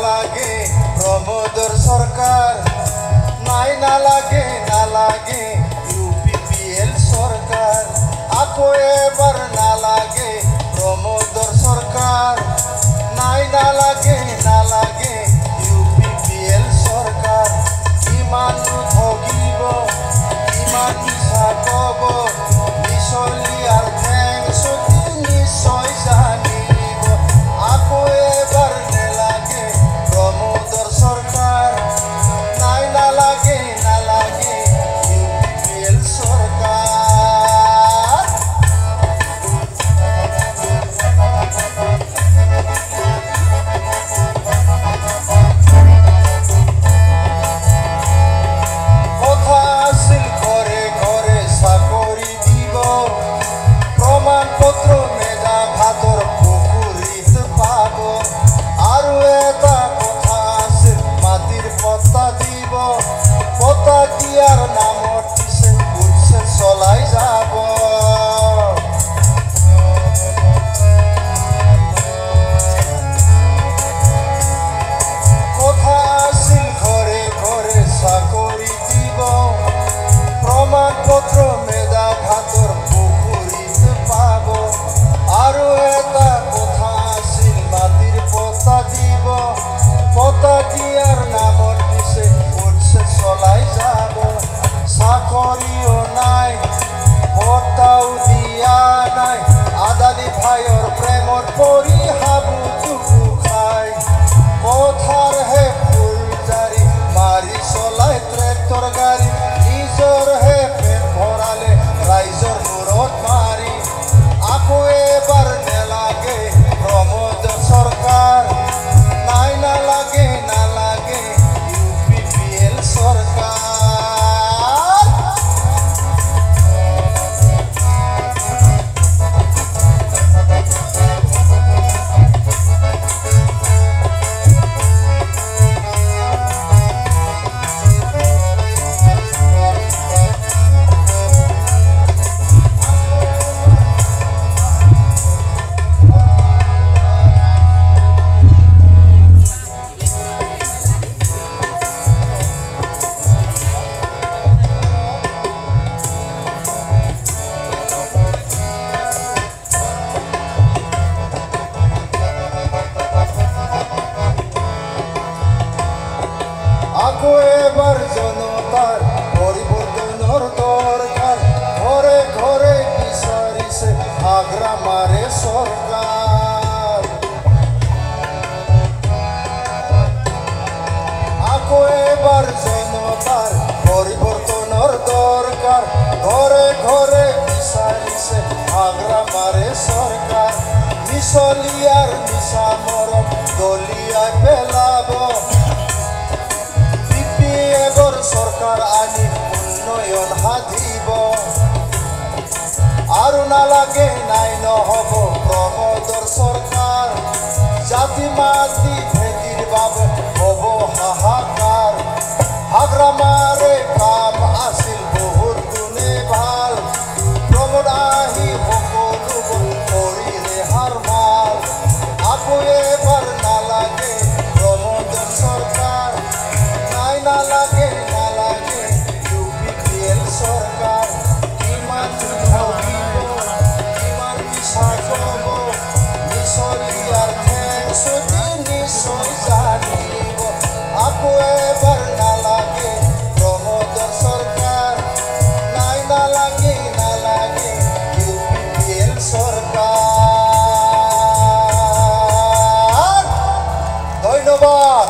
লাগে প্রমোদর সরকার, নাই না লাগে ইউপিপিএল সরকার। আকো এবার না লাগে প্রমোদর সরকার, নাই না লাগে ইউপিপিএল সরকার। ইমান ঠগিব ইমান মিছা কব, মিছলি আর ঠেং চুটি নিশ্চয় জানিব। আকো এবার নেলাগে প্রমোদর সরকার, নাই না লাগে ইউপিপিএল সরকার। কথা আছিল ঘরে ঘরে চাকরি দিব, প্রমাণপত্র মেধা ভাতৰ পুখুৰীত পাব। আৰু এটা কথা আছিল মাটিৰ পট্টা দিব, পট্টা দিয়াৰ নামত পিছে উচ্ছেদ চলাই যাব। কথা আছিল ঘৰে ঘৰে চাকৰি দিব, প্ৰমাণপত্ৰ মেধা ভাতৰ পুখুৰীত পাব। আৰু এটা কথা আছিল মাটিৰ পট্টা দিব, পট্টা দিয়াৰ নামত পিছে উচ্ছেদ চলাই যাব। চাকৰিও নাই পট্টাও দিয়া নাই, আদানী ভাইৰ প্ৰেমত পৰি হাবুডুবু খায়। পথাৰহে ফুলজাৰি মাৰি চলাই ট্ৰেক্টৰ গাড়ী, নিজৰ হে পেট ভৰালে ৰাইজৰ মূৰত মাৰি। আকৌ এবাৰ নেলাগে প্ৰমোদৰ চৰকাৰ, নাই না লাগে ইউপিপিএল সরকার। আকো এবার জনতার পরিবর্তনের দরকার, ঘরে ঘরে বিচারিছে আগ্রা মারে সরকার। আকো এবার জনতার পরিবর্তনের দরকার, ঘরে ঘরে বিচারিছে আগ্রা মারে সরকার। মিছলিয়ার মিছা মরম দলিয়ায় পেলাব, সরকার আনি উন্নয়ন সাধিব। আৰু নালাগে নাই নহব প্ৰমোদৰ চৰকাৰ, জাতি মাতি ভেটিৰ বাবে হব হাহাকাৰ। হাগ্ৰামাৰে কাম আছিল বহুত গুণে ভাল, প্ৰমোদ আহি সকলোবোৰ কৰিলে হাৰ মাল। আকৌ এবাৰ নালাগে প্ৰমোদৰ চৰকাৰ, নাই না লাগে ইউপিপিএল সরকার। ইমান ঠগিব ইমান মিছা কব, মিছলি আর ঠেং চুটি নিশ্চয় জানিব। আকৌ এবাৰ নালাগে প্ৰমোদৰ সৰকাৰ, নাই না লাগে ইউপিপিএল সৰকাৰ। ধন্যবাদ।